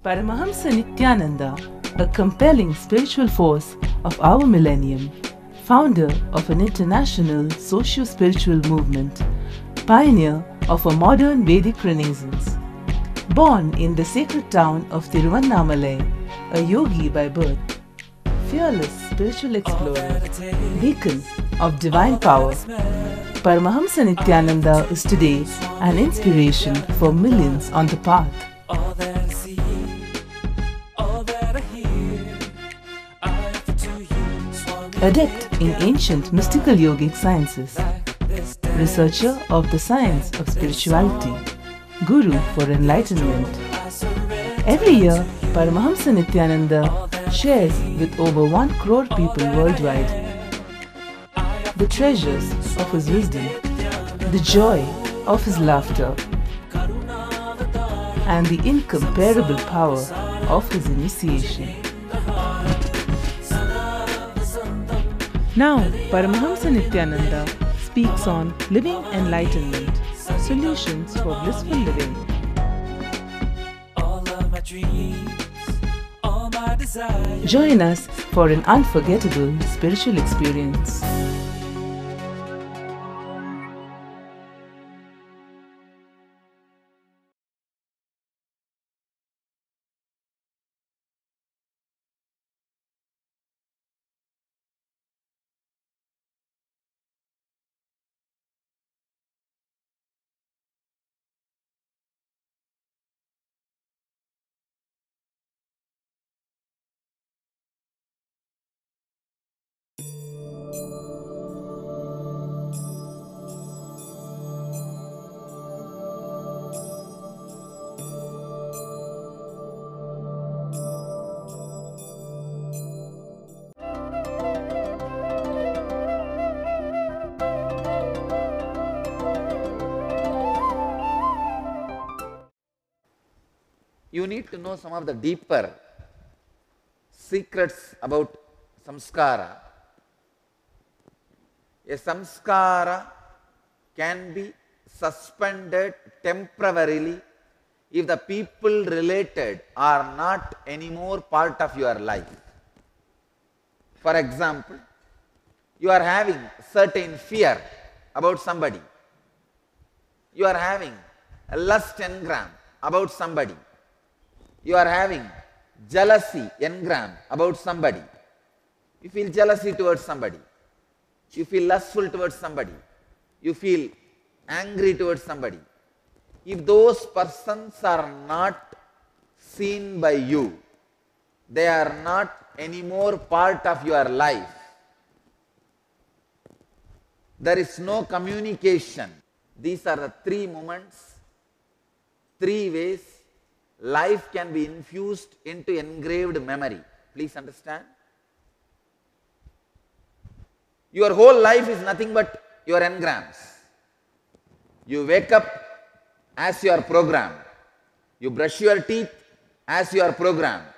Paramahamsa Nityananda, a compelling spiritual force of our millennium, founder of an international socio-spiritual movement, pioneer of a modern Vedic renaissance. Born in the sacred town of Tiruvannamalai, a yogi by birth, fearless spiritual explorer, beacon of divine power, Paramahamsa Nityananda is today an inspiration for millions on the path. Adept in ancient mystical yogic sciences, researcher of the science of spirituality, guru for enlightenment. Every year, Paramahamsa Nityananda shares with over 1 crore people worldwide the treasures of his wisdom, the joy of his laughter, and the incomparable power of his initiation. Now, Paramahamsa Nityananda speaks on living enlightenment, solutions for blissful living. Join us for an unforgettable spiritual experience. You need to know some of the deeper secrets about samskara. A samskara can be suspended temporarily if the people related are not anymore part of your life. For example, you are having certain fear about somebody. You are having a lust engram about somebody. You are having jealousy engram about somebody. You feel jealousy towards somebody. You feel lustful towards somebody. You feel angry towards somebody. If those persons are not seen by you, they are not anymore part of your life. There is no communication. These are the 3 moments, 3 ways life can be infused into engraved memory. Please understand. Your whole life is nothing but your engrams. You wake up as you are programmed. You brush your teeth as you are programmed.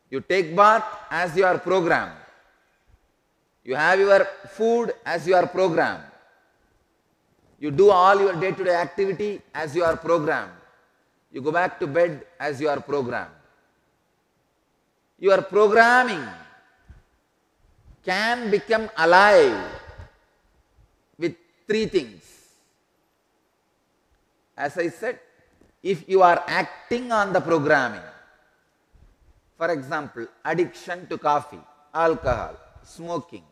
You take bath as you are programmed. You have your food as you are programmed. You do all your day-to-day activity as you are programmed. You go back to bed as you are programmed. Your programming can become alive with 3 things. As I said, if you are acting on the programming, for example, addiction to coffee, alcohol, smoking,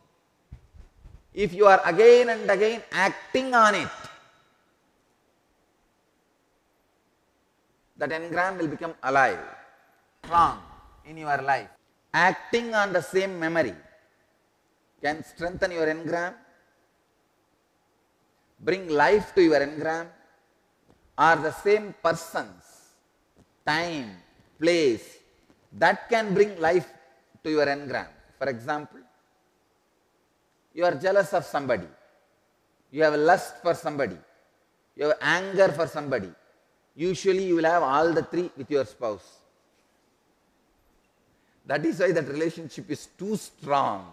if you are again and again acting on it, that engram will become alive, strong in your life. Acting on the same memory can strengthen your engram, bring life to your engram, or the same persons, time, place, that can bring life to your engram. For example, you are jealous of somebody, you have lust for somebody, you have anger for somebody. Usually you will have all the 3 with your spouse. That is why that relationship is too strong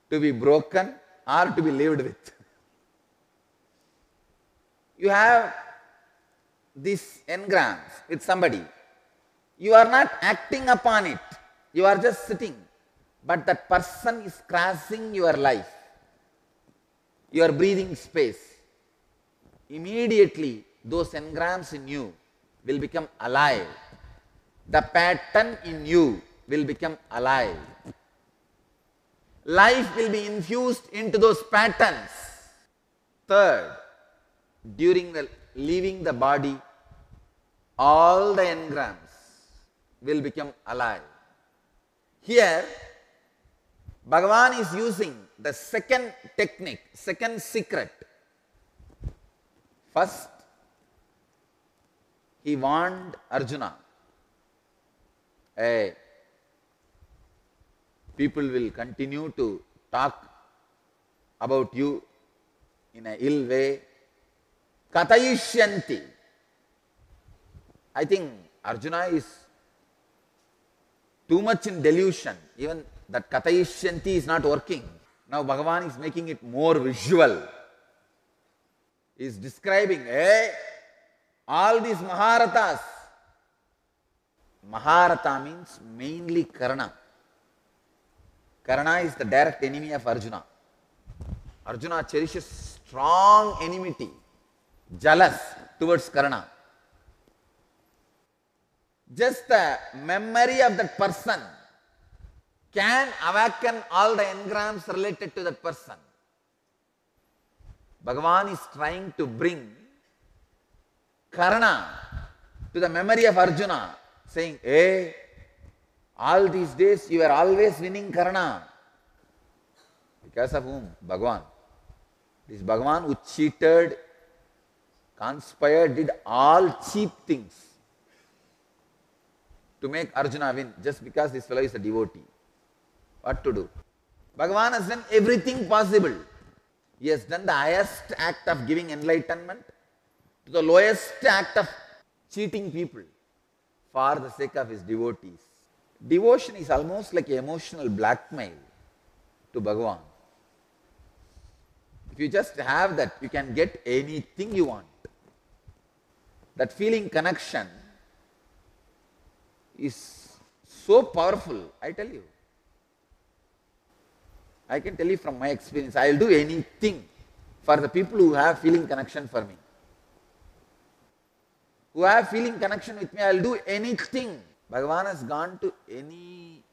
to be broken or to be lived with. You have these engrams with somebody, you are not acting upon it, you are just sitting, but that person is crashing your life, your breathing space. Immediately those engrams in you will become alive. The pattern in you will become alive. Life will be infused into those patterns. Third, during the leaving the body, all the engrams will become alive. Here, Bhagavan is using the second technique, second secret. First, he warned Arjuna, hey, people will continue to talk about you in an ill way. Katayishyanti. I think Arjuna is too much in delusion. Even that Katayishyanti is not working. Now Bhagavan is making it more visual. He is describing, hey, all these Maharathas. Maharatha means mainly Karna. Karna is the direct enemy of Arjuna. Arjuna cherishes strong enmity, jealous towards Karna. Just the memory of that person can awaken all the engrams related to that person. Bhagavan is trying to bring Karna to the memory of Arjuna, saying, hey, all these days you were always winning Karna. Because of whom? Bhagavan. This Bhagavan who cheated, conspired, did all cheap things to make Arjuna win, just because this fellow is a devotee. What to do? Bhagavan has done everything possible. He has done the highest act of giving enlightenment to the lowest act of cheating people for the sake of his devotees. Devotion is almost like emotional blackmail to Bhagavan. If you just have that, you can get anything you want. That feeling connection is so powerful, I tell you. I can tell you from my experience, I will do anything for the people who have feeling connection for me. Who have feeling connection with me, I will do anything. Bhagavan has gone to any,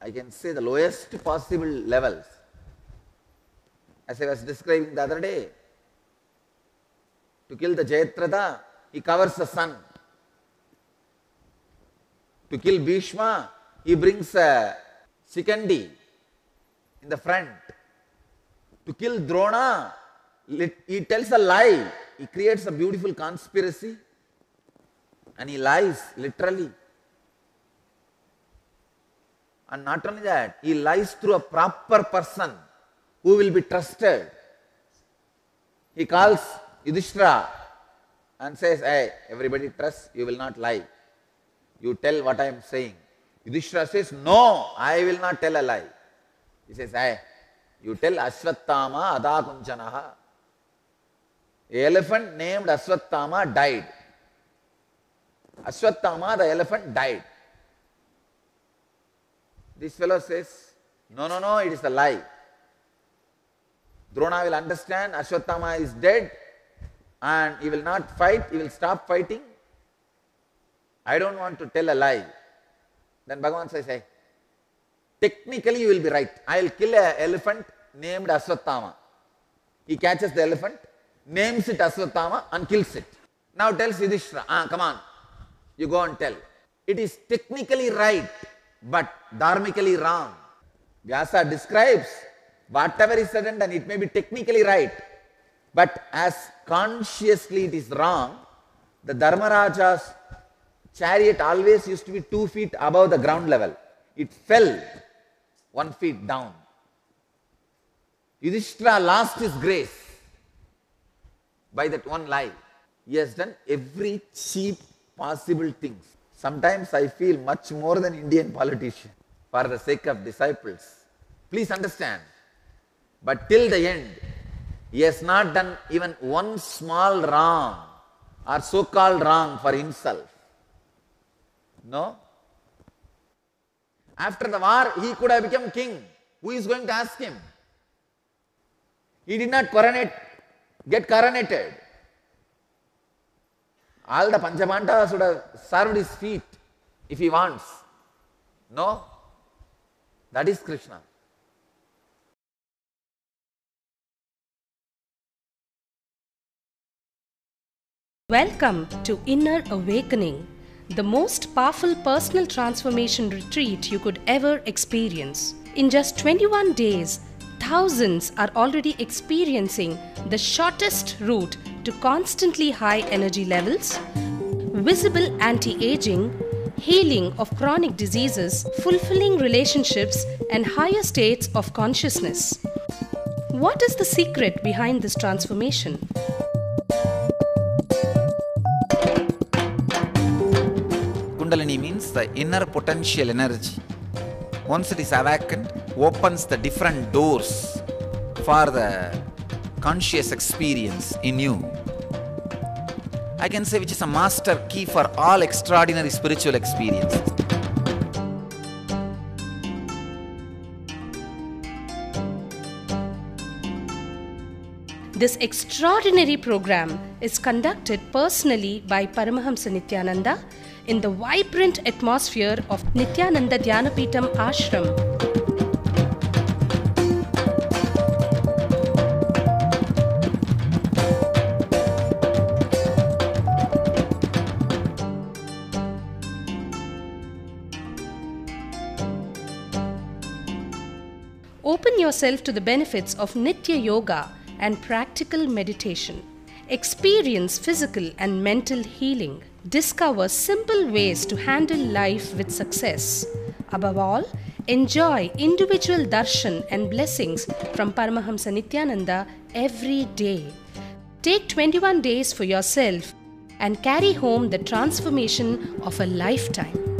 I can say, the lowest possible levels. As I was describing the other day, to kill the Jayadratha, he covers the sun. To kill Bhishma, he brings a Shikandi in the front. To kill Drona, he tells a lie. He creates a beautiful conspiracy and he lies literally. And not only that, he lies through a proper person who will be trusted. He calls Yudhishthira and says, hey, everybody trusts, you will not lie. You tell what I am saying. Yudhishthira says, no, I will not tell a lie. He says, hey, you tell Ashwattama Adakunchanaha. The elephant named Ashwattama died. Ashwattama, the elephant, died. This fellow says, no, no, no, it is a lie. Drona will understand Ashwattama is dead and he will not fight, he will stop fighting. I don't want to tell a lie. Then Bhagavan says, hey, technically you will be right. I will kill an elephant named Ashwattama. He catches the elephant, names it Ashwattama and kills it. Now tells Yudhishthira, come on, you go and tell. It is technically right, but dharmically wrong. Vyasa describes whatever is said and done, it may be technically right, but as consciously it is wrong. The Dharmaraja's chariot always used to be 2 feet above the ground level. It fell 1 feet down. Yudhishthira lost his grace by that one lie. He has done every cheap possible things. Sometimes I feel much more than Indian politicians for the sake of disciples. Please understand. But till the end, he has not done even one small wrong or so-called wrong for himself. No. After the war, he could have become king. Who is going to ask him? He did not get coronated. All the Panchabandhavas would have served his feet if he wants. No. That is Krishna. Welcome to Inner Awakening, the most powerful personal transformation retreat you could ever experience. In just 21 days, thousands are already experiencing the shortest route to constantly high energy levels, visible anti-aging, healing of chronic diseases, fulfilling relationships, and higher states of consciousness. What is the secret behind this transformation? Kundalini means the inner potential energy. Once it is awakened, opens the different doors for the conscious experience in you. I can say which is a master key for all extraordinary spiritual experiences. This extraordinary program is conducted personally by Paramahamsa Nityananda in the vibrant atmosphere of Nityananda Dhyanapitham Ashram. Open yourself to the benefits of Nitya Yoga and practical meditation. Experience physical and mental healing. Discover simple ways to handle life with success. Above all, enjoy individual darshan and blessings from Paramahamsa Nityananda every day. Take 21 days for yourself and carry home the transformation of a lifetime.